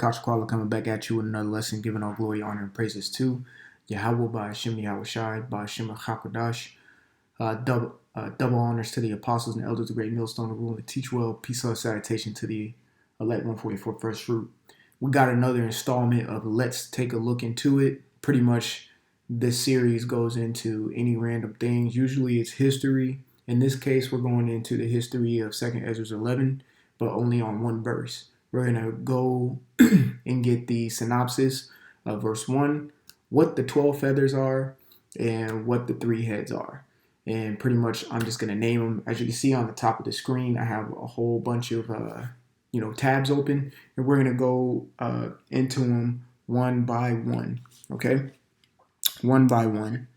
Kashkwala coming back at you with another lesson, giving all glory, honor, and praises to Yahweh by Hashem Yahushai by Hashem Hakodash. Double honors to the apostles and elders of the great millstone of rule and teach well. Peace, love, salutation to the elect 144 first fruit. We got another installment of Let's Take a Look Into It. Pretty much this series goes into any random things. Usually it's history. In this case, we're going into the history of 2nd Ezra 11, but only on one verse. We're going to go and get the synopsis of verse 1, what the 12 feathers are, and what the 3 heads are. And pretty much I'm just going to name them. As you can see on the top of the screen, I have a whole bunch of tabs open, and we're going to go into them one by one, okay? One by one.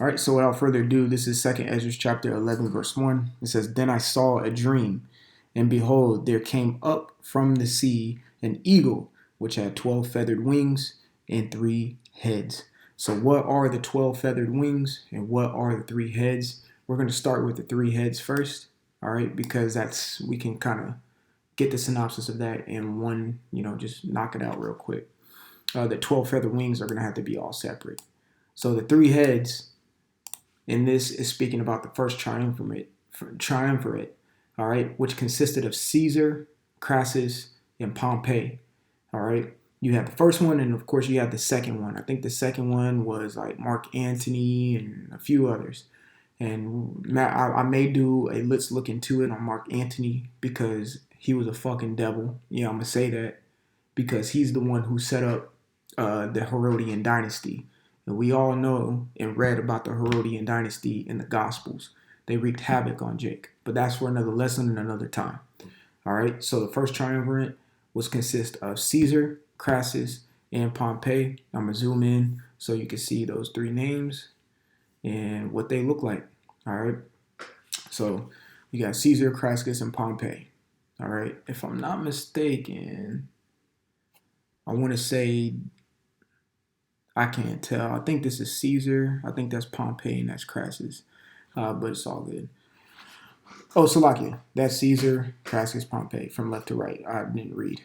All right, so without further ado, this is 2nd Ezra chapter 11, verse 1. It says, Then I saw a dream, and behold, there came up from the sea an eagle, which had 12 feathered wings and 3 heads. So what are the 12 feathered wings and what are the 3 heads? We're going to start with the 3 heads first, all right, because we can kind of get the synopsis of that in one, just knock it out real quick. The 12 feathered wings are going to have to be all separate. So the 3 heads in this is speaking about the first triumvirate, all right, which consisted of Caesar, Crassus, and Pompey, all right. You have the first one, and of course you have the second one. I think the second one was like Mark Antony and a few others. And I may do a Let's Look Into It on Mark Antony because he was a fucking devil. Yeah, I'm going to say that because he's the one who set up the Herodian dynasty. And we all know and read about the Herodian dynasty in the Gospels. They wreaked havoc on Jake. But that's for another lesson and another time. All right, so the first triumvirate was consist of Caesar, Crassus, and Pompey. I'm going to zoom in so you can see those 3 names and what they look like. All right. So you got Caesar, Crassus, and Pompey. All right. If I'm not mistaken, I want to say, I can't tell. I think this is Caesar. I think that's Pompey and that's Crassus. But it's all good. Oh, Salakia. That's Caesar, Crassus, Pompey, from left to right. I didn't read.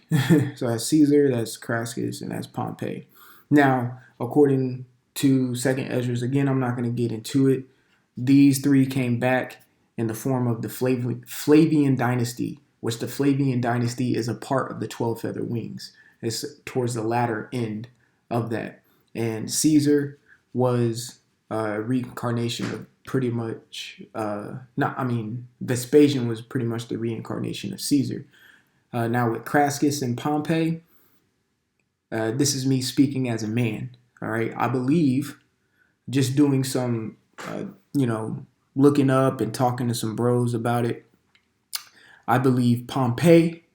So that's Caesar, that's Crassus, and that's Pompey. Now, according to 2nd Ezra, again, I'm not going to get into it. These 3 came back in the form of the Flavian dynasty, which the Flavian dynasty is a part of the 12 feather wings. It's towards the latter end of that. And Caesar was a reincarnation of pretty much, Vespasian was pretty much the reincarnation of Caesar. Now with Crassus and Pompey, this is me speaking as a man, all right? I believe, just doing some, looking up and talking to some bros about it, I believe Pompey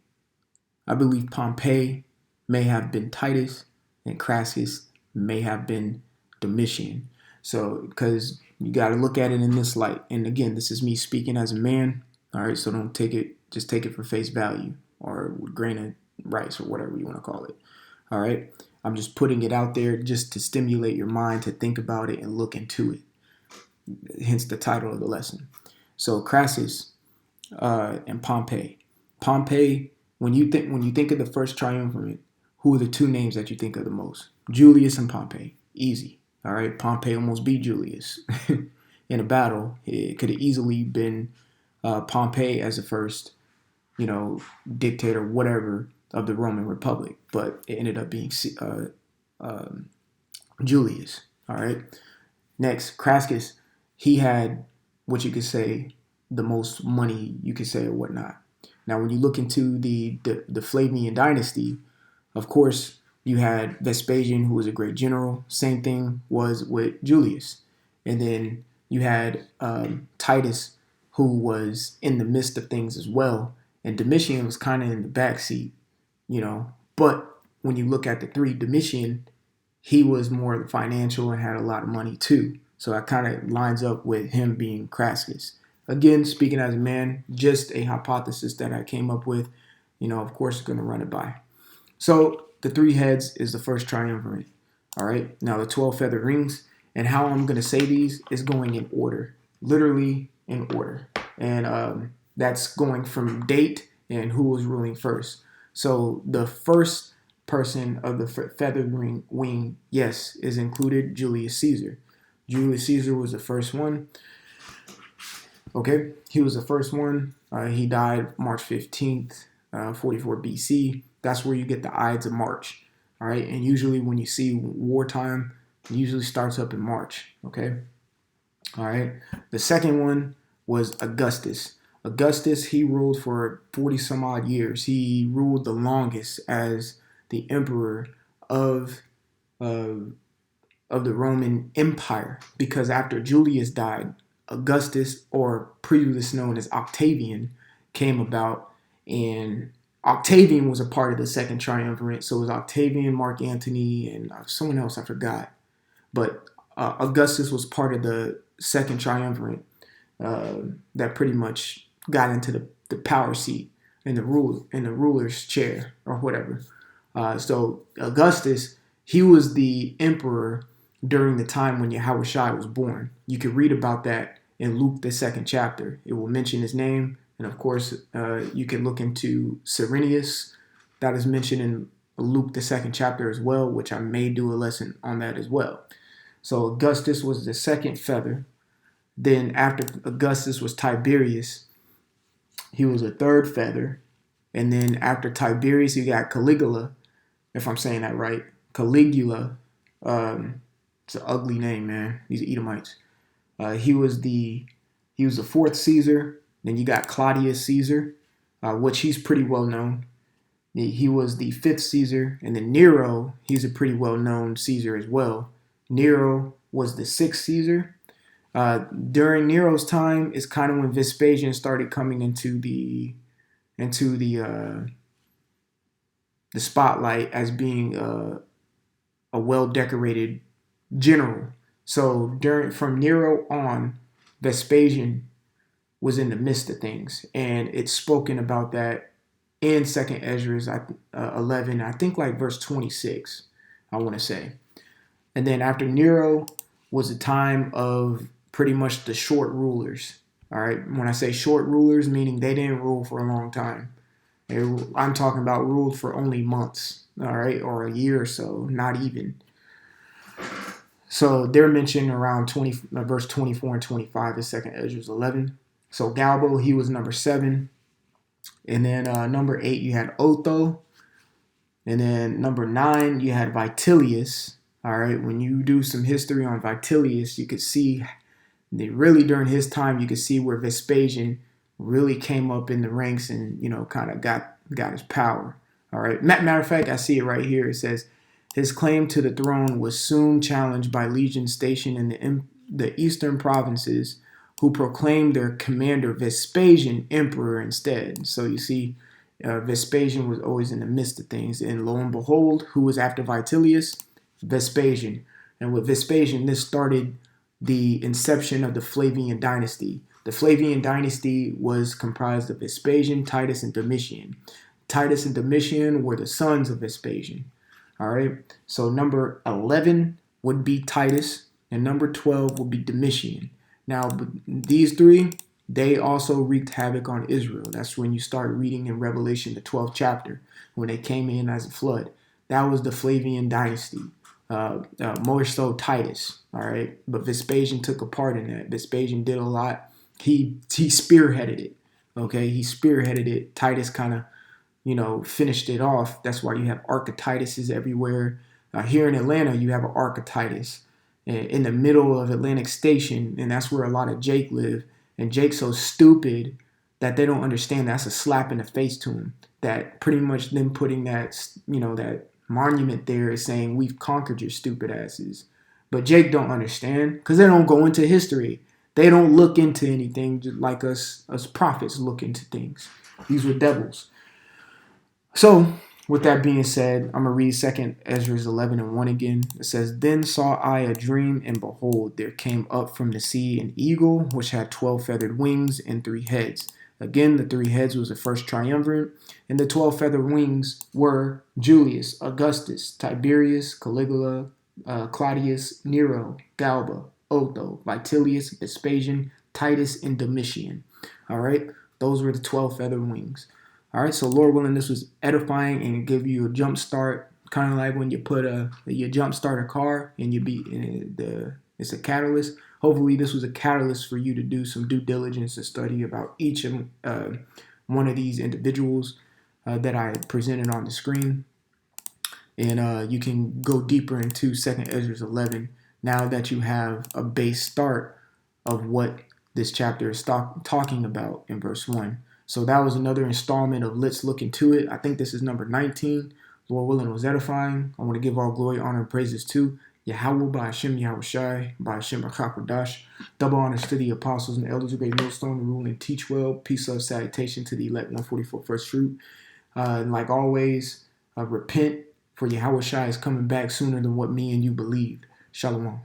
may have been Titus and Crassus may have been Domitian. So, because you got to look at it in this light. And again, this is me speaking as a man. All right. So don't take it, just take it for face value or grain of rice or whatever you want to call it. All right. I'm just putting it out there just to stimulate your mind to think about it and look into it. Hence the title of the lesson. So Crassus and Pompey. Pompey, when you think of the first triumvirate, who are the 2 names that you think of the most? Julius and Pompey. Easy. All right, Pompey almost beat Julius in a battle. It could have easily been Pompey as the first, dictator, whatever, of the Roman Republic, but it ended up being Julius. All right. Next, Crassus. He had what you could say the most money, you could say, or whatnot. Now, when you look into the Flavian dynasty, of course, you had Vespasian, who was a great general. Same thing was with Julius. And then you had Titus, who was in the midst of things as well. And Domitian was kind of in the backseat, But when you look at the 3, Domitian, he was more financial and had a lot of money too. So that kind of lines up with him being Crassus. Again, speaking as a man, just a hypothesis that I came up with. Of course, going to run it by. So the 3 heads is the first triumvirate. All right. Now the 12 feather rings, and how I'm going to say these is going in order, literally in order. And that's going from date and who was ruling first. So the first person of the feathered wing, yes, is included, Julius Caesar. Julius Caesar was the first one. Okay, he was the first one. He died March 15th, 44 BC. That's where you get the Ides of March. All right, and usually when you see wartime, it usually starts up in March. Okay, all right. The second one was Augustus. Augustus, he ruled for 40 some odd years. He ruled the longest as the emperor of uh, of the Roman Empire, because after Julius died, Augustus, or previously known as Octavian, came about, and Octavian was a part of the second triumvirate. So it was Octavian, Mark Antony, and someone else I forgot. But Augustus was part of the second triumvirate that pretty much got into the power seat in the ruler's chair or whatever. So Augustus, he was the emperor during the time when Yahushua was born. You can read about that in Luke, the second chapter. It will mention his name. And of course, you can look into Cyrenius. That is mentioned in Luke, the second chapter as well, which I may do a lesson on that as well. So Augustus was the second feather. Then after Augustus was Tiberius. He was a third feather. And then after Tiberius, you got Caligula, if I'm saying that right. Caligula. It's an ugly name, man. These Edomites. He was the fourth Caesar. Then you got Claudius Caesar, which he's pretty well known. He was the fifth Caesar, and then Nero, he's a pretty well known Caesar as well. Nero was the sixth Caesar. During Nero's time is kind of when Vespasian started coming into the spotlight as being a well decorated general. So from Nero on, Vespasian was in the midst of things, and it's spoken about that in Second Ezra 11, I think like verse 26, I want to say. And then after Nero was a time of pretty much the short rulers. All right, when I say short rulers, meaning they didn't rule for a long time. I'm talking about ruled for only months, all right, or a year or so, not even. So they're mentioned around verse 24 and 25 in Second Ezra 11. So Galbo, he was number 7. And then number 8, you had Otho. And then number 9, you had Vitellius. All right, when you do some history on Vitellius, you could see that really during his time, you could see where Vespasian really came up in the ranks and, kind of got his power. All right, matter of fact, I see it right here. It says, his claim to the throne was soon challenged by legions stationed in the eastern provinces, who proclaimed their commander Vespasian emperor instead. So you see, Vespasian was always in the midst of things. And lo and behold, who was after Vitellius? Vespasian. And with Vespasian, this started the inception of the Flavian dynasty. The Flavian dynasty was comprised of Vespasian, Titus, and Domitian. Titus and Domitian were the sons of Vespasian. All right, so number 11 would be Titus, and number 12 would be Domitian. Now, these three, they also wreaked havoc on Israel. That's when you start reading in Revelation, the 12th chapter, when they came in as a flood. That was the Flavian dynasty, more so Titus, all right? But Vespasian took a part in that. Vespasian did a lot. He spearheaded it, okay? He spearheaded it. Titus kind of, finished it off. That's why you have Architituses everywhere. Here in Atlanta, you have an Archititus in the middle of Atlantic Station, and that's where a lot of Jake live. And Jake's so stupid that they don't understand that's a slap in the face to him. That pretty much them putting that, that monument there is saying, we've conquered your stupid asses. But Jake don't understand because they don't go into history. They don't look into anything just like us prophets look into things. These were devils. So, with that being said, I'm going to read 2 Ezra 11 and 1 again. It says, then saw I a dream, and behold, there came up from the sea an eagle, which had 12 feathered wings and 3 heads. Again, the 3 heads was the first triumvirate, and the 12 feathered wings were Julius, Augustus, Tiberius, Caligula, Claudius, Nero, Galba, Otho, Vitellius, Vespasian, Titus, and Domitian. All right, those were the 12 feathered wings. All right, so Lord willing, this was edifying and give you a jump start, kind of like when you put you jump start a car and it's a catalyst. Hopefully, this was a catalyst for you to do some due diligence and study about each of one of these individuals that I presented on the screen, and you can go deeper into Second Ezra 11 now that you have a base start of what this chapter is talking about in verse 1. So that was another installment of Let's Look Into It. I think this is number 19. Lord willing, was edifying. I want to give all glory, honor, and praises to Yahweh by Hashem Yahushai, by Hashem Rachakadash. Double honors to the apostles and elders of Great Millstone who rule and teach well. Peace, love, salutation to the elect 144 first fruit. Like always, repent, for Yahushai is coming back sooner than what me and you believed. Shalom.